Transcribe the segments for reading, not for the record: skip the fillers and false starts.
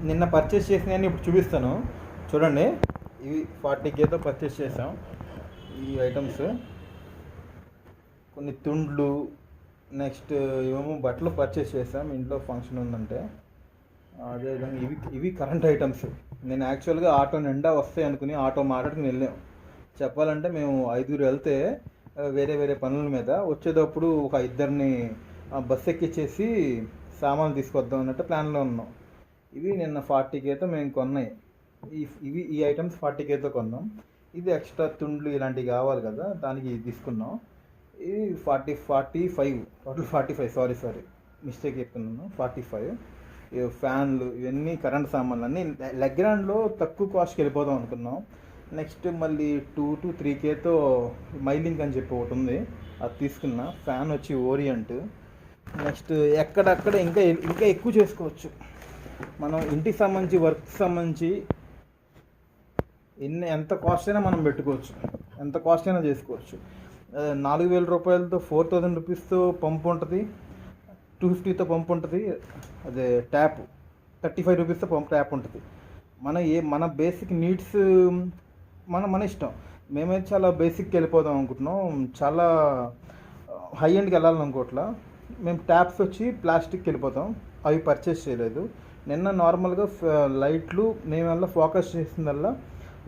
నిన్న పర్చేస్ చేసినవన్నీ ఇప్పుడు చూపిస్తాను చూడండి. ఇవి 40Kతో పర్చేస్ చేసాం. ఈ ఐటమ్స్ కొన్ని తుండ్లు, నెక్స్ట్ ఏమో బట్టలు పర్చేస్ చేసాం, ఇంట్లో ఫంక్షన్ ఉందంటే. అదేవిధంగా ఇవి కరెంట్ ఐటమ్స్. నేను యాక్చువల్గా ఆటో నిండా వస్తాయి అనుకుని ఆటో మాట్లాడుకుని వెళ్ళాం. చెప్పాలంటే మేము 5గురు వెళ్తే వేరే వేరే పనుల మీద వచ్చేటప్పుడు ఒక ఇద్దరిని బస్సు ఎక్కిచ్చేసి సామాన్లు తీసుకొద్దాం అన్నట్టు ప్లాన్లో ఉన్నాం. ఇవి నిన్న 40Kతో మేము కొన్నాయి. ఈ ఐటమ్స్ 40Kతో కొన్నాం. ఇది ఎక్స్ట్రా తుండ్లు ఇలాంటివి కావాలి కదా, దానికి తీసుకున్నాం. ఇది 45 టోటల్ 45 సారీ మిస్టేక్ చెప్తున్నాను. 45 ఫ్యాన్లు ఇవన్నీ కరెంట్ సామాన్లు అన్నీ లెగ్రాండ్లో తక్కువ కాస్ట్కి వెళ్ళిపోదాం అనుకున్నాం. నెక్స్ట్ మళ్ళీ 2 to 3Kతో మైలింగ్ అని చెప్పి ఒకటి ఉంది, అది తీసుకున్నా. ఫ్యాన్ వచ్చి ఓరియంట్. నెక్స్ట్ ఎక్కడక్కడ ఇంకా ఎక్కువ చేసుకోవచ్చు మనం. ఇంటికి సంబంధించి వర్క్ సంబంధించి ఎంత కాస్ట్ అయినా మనం పెట్టుకోవచ్చు, ఎంత కాస్ట్ అయినా చేసుకోవచ్చు. 4,000 రూపాయలతో 4,000 రూపీస్తో పంపు ఉంటుంది, 250తో పంపు ఉంటుంది. అదే ట్యాప్ 35 రూపీస్తో పంపు ట్యాప్ ఉంటుంది. మన బేసిక్ నీడ్స్ మన ఇష్టం. మేమైతే చాలా బేసిక్కి వెళ్ళిపోదాం అనుకుంటున్నాం, చాలా హై ఎండ్కి వెళ్ళాలనుకోవట్లా. మేము ట్యాప్స్ వచ్చి ప్లాస్టిక్కి వెళ్ళిపోతాం, అవి పర్చేస్ చేయలేదు. నిన్న నార్మల్గా లైట్లు మేము ఫోకస్ చేసిందల్లా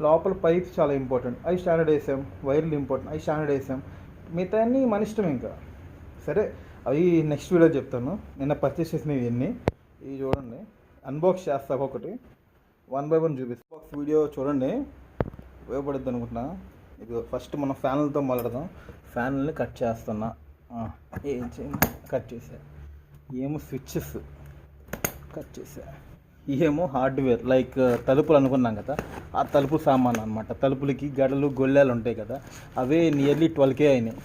లోపల పైప్స్ చాలా ఇంపార్టెంట్, అవి స్టాండర్డ్ వేసాం. వైర్లు ఇంపార్టెంట్, అవి స్టాండర్డ్ వేసాం. మిగతా అన్నీ మన ఇష్టం. ఇంకా సరే, అవి నెక్స్ట్ వీడియో చెప్తాను. నిన్న పర్చేస్ చేసినవి ఇవన్నీ. ఇవి చూడండి, అన్బాక్స్ చేస్తా ఒకటి 1 by 1 చూపిస్తాను. బాక్స్ వీడియో చూడండి, ఉపయోగపడుద్ది అనుకుంటున్నా. ఇది ఫస్ట్ మనం ఫ్యాన్లతో మొదలెడదాం. ఫ్యాన్లని కట్ చేస్తున్నా. ఏం చేయండి, కట్ చేసా. ఏమో స్విచ్చెస్ కట్ చేసా. ఏమో హార్డ్వేర్ లైక్ తలుపులు అనుకున్నాం కదా, ఆ తలుపు సామాన్ అనమాట. తలుపులకి గడలు గొళ్ళాలు ఉంటాయి కదా, అవే నియర్లీ 12K అయినాయి.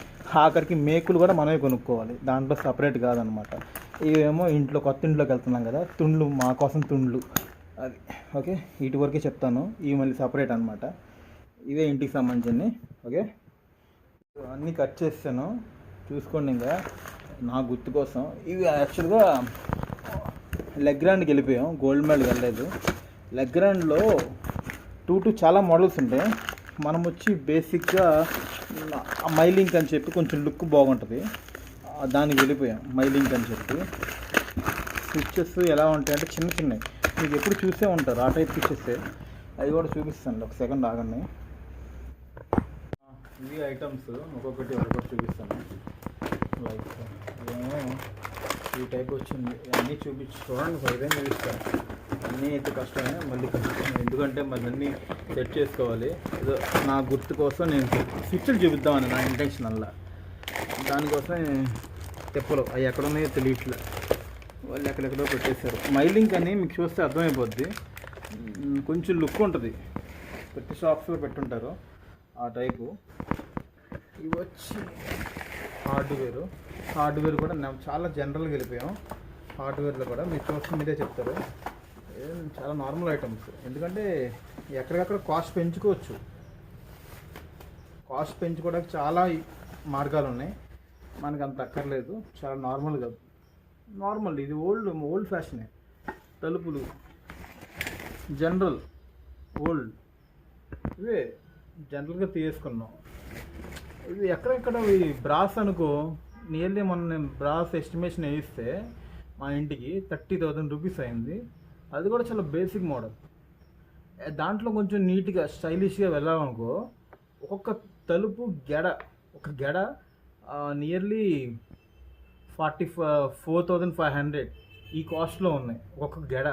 ఆఖరికి మేకులు కూడా మనమే కొనుక్కోవాలి, దాంట్లో సపరేట్ కాదనమాట. ఇవేమో ఇంట్లో కొత్త ఇంట్లోకి వెళ్తున్నాం కదా, తుండ్లు మా కోసం తుండ్లు అది. ఓకే, వీటి వరకే చెప్తాను, ఇవి మళ్ళీ సపరేట్ అనమాట. ఇవే ఇంటికి సంబంధించినవి. ఓకే, అన్నీ కట్ చేస్తాను, చూసుకోండి. ఇంకా నా గుర్తు కోసం ఇవి యాక్చువల్గా లెగ్రాండ్కి వెళ్ళిపోయాం, గోల్డ్ మెడల్ వెళ్ళలేదు. లెగ్రాండ్లో 2 చాలా మోడల్స్ ఉంటాయి. మనం వచ్చి బేసిక్గా మైలింక్ అని చెప్పి కొంచెం లుక్ బాగుంటుంది, దానికి వెళ్ళిపోయాం. మైలింక్ అని చెప్పి స్విచ్చెస్ ఎలా ఉంటాయంటే చిన్న చిన్నవి, మీకు ఎప్పుడు చూసే ఉంటారు ఆ టైప్ స్విచ్చెస్. అవి కూడా చూపిస్తాను, ఒక సెకండ్ ఆగండి. ఇవి ఐటమ్స్ ఒక్కొక్కటి చూపిస్తాను. లైక్ ఏమో ఈ టైప్ వచ్చింది, అన్నీ చూడండి. ఇదేం చూపిస్తాను, అన్నీ అయితే కష్టమే, మళ్ళీ కష్టం. ఎందుకంటే మళ్ళీ అన్నీ సెట్ చేసుకోవాలి. ఏదో నా గుర్తు కోసం నేను స్విచ్లు చూపిద్దామని నా ఇంటెన్షన్ అలా. దానికోసం తెప్పలు అవి ఎక్కడున్నాయో తెలియట్లే, వాళ్ళు ఎక్కడెక్కడో పెట్టేశారు. మైలింగ్ అని మీకు చూస్తే అర్థమైపోద్ది, కొంచెం లుక్ ఉంటుంది. ప్రతి షాప్స్లో పెట్టుంటారు ఆ టైపు. ఇవి వచ్చి హార్డ్వేర్ కూడా చాలా జనరల్గా వెళ్ళిపోయాం. హార్డ్వేర్లో కూడా మీరు చూస్తే మీరే చెప్తారు, చాలా నార్మల్ ఐటమ్స్. ఎందుకంటే ఎక్కడికక్కడ కాస్ట్ పెంచుకోవచ్చు. కాస్ట్ పెంచుకోవడానికి చాలా మార్గాలు ఉన్నాయి, మనకు అంత అక్కర్లేదు. చాలా నార్మల్ ఇది ఓల్డ్ ఫ్యాషనే. తలుపులు జనరల్ ఓల్డ్, ఇవే జనరల్గా తీసుకున్నాం. ఇవి ఎక్కడెక్కడ బ్రాస్ అనుకో, నియర్లీ మొన్న నేను బ్రాస్ ఎస్టిమేషన్ వేయిస్తే మా ఇంటికి 30,000 రూపీస్ అయింది. అది కూడా చాలా బేసిక్ మోడల్. దాంట్లో కొంచెం నీట్గా స్టైలిష్గా వెళ్ళాలనుకో, ఒక్కొక్క తలుపు ఒక గెడ నియర్లీ 44,500 ఈ కాస్ట్లో ఉన్నాయి ఒక్కొక్క గెడ.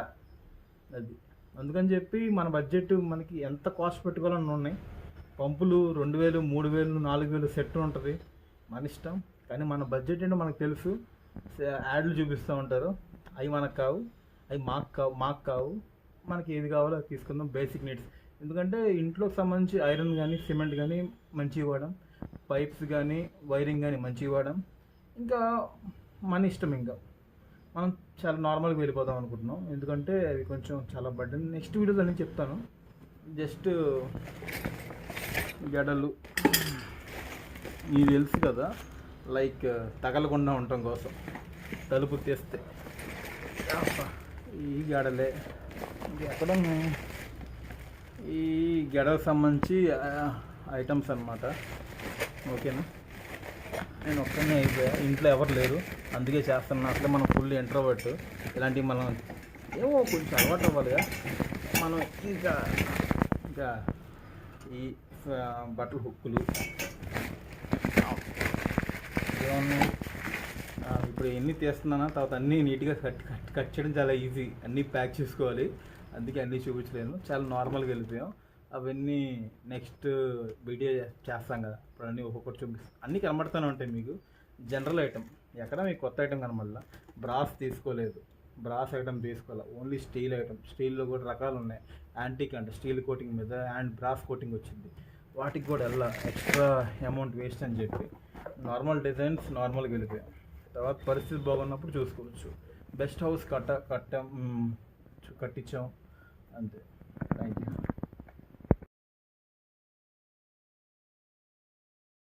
అది అందుకని చెప్పి మన బడ్జెట్ మనకి ఎంత కాస్ట్ పెట్టుకోవాలని ఉన్నాయి. పంపులు 2,000, 3,000, 4,000 సెట్ ఉంటుంది, మన ఇష్టం. కానీ మన బడ్జెట్ ఏంటో మనకు తెలుసు. యాడ్లు చూపిస్తూ ఉంటారు, అవి మనకు కావు, అవి మాకు కావు. మనకి ఏది కావాలో అది తీసుకుందాం, బేసిక్ నీడ్స్. ఎందుకంటే ఇంట్లోకి సంబంధించి ఐరన్ కానీ సిమెంట్ కానీ మంచిగా ఇవ్వడం, పైప్స్ కానీ వైరింగ్ కానీ మంచిగా ఇవ్వడం, ఇంకా మన ఇష్టం. ఇంకా మనం చాలా నార్మల్గా వెళ్ళిపోదాం అనుకుంటున్నాం, ఎందుకంటే అవి కొంచెం చాలా బడ్డెన్. నెక్స్ట్ వీడియోలో నేను చెప్తాను. జస్ట్ గడలు ఇది తెలుసు కదా, లైక్ తగలకుండా ఉండటం కోసం తలుపు తీస్తే ఈ గడలే ఇది ఎక్కడ ఉన్నాయి ఈ గెడకు సంబంధించి ఐటమ్స్ అన్నమాట. ఓకేనా, నేను ఒక్కనే అయిపోయా, ఇంట్లో ఎవరు లేరు, అందుకే చేస్తున్నా. అట్లే మనం ఫుల్ ఇంట్రోవర్ట్, ఇలాంటివి మనం ఏమో కొంచెం అలవాటు అవ్వాలిగా. మనం ఇంకా ఇంకా ఈ బట్టల హుక్కులు ఏమన్నా ఇప్పుడు ఎన్ని తీస్తున్నానా, తర్వాత అన్నీ నీట్గా కట్ చేయడం చాలా ఈజీ. అన్నీ ప్యాక్ చేసుకోవాలి, అందుకే అన్నీ చూపించలేను, చాలా నార్మల్గా వెళ్ళిపోయాం. అవన్నీ నెక్స్ట్ వీడియో చేస్తాం కదా, ఇప్పుడు అన్నీ ఒక్కొక్కటి చూపిస్తాం. అన్నీ కనబడుతూనే ఉంటాయి మీకు. జనరల్ ఐటమ్ ఎక్కడ మీకు కొత్త ఐటమ్ కనబడాల. బ్రాస్ తీసుకోలేదు, బ్రాస్ ఐటమ్ తీసుకోవాలి, ఓన్లీ స్టీల్ ఐటమ్. స్టీల్లో కూడా రకాలు ఉన్నాయి. యాంటిక్ అంటే స్టీల్ కోటింగ్ మీద అండ్ బ్రాస్ కోటింగ్ వచ్చింది. వాటికి కూడా వెళ్ళా ఎక్స్ట్రా అమౌంట్ వేస్ట్ అని చెప్పి నార్మల్ డిజైన్స్ నార్మల్గా వెళ్ళిపోయాం. తర్వాత పరిస్థితి బాగున్నప్పుడు చూసుకోవచ్చు. బెస్ట్ హౌస్ కట్టించాం అంతే. Thank you.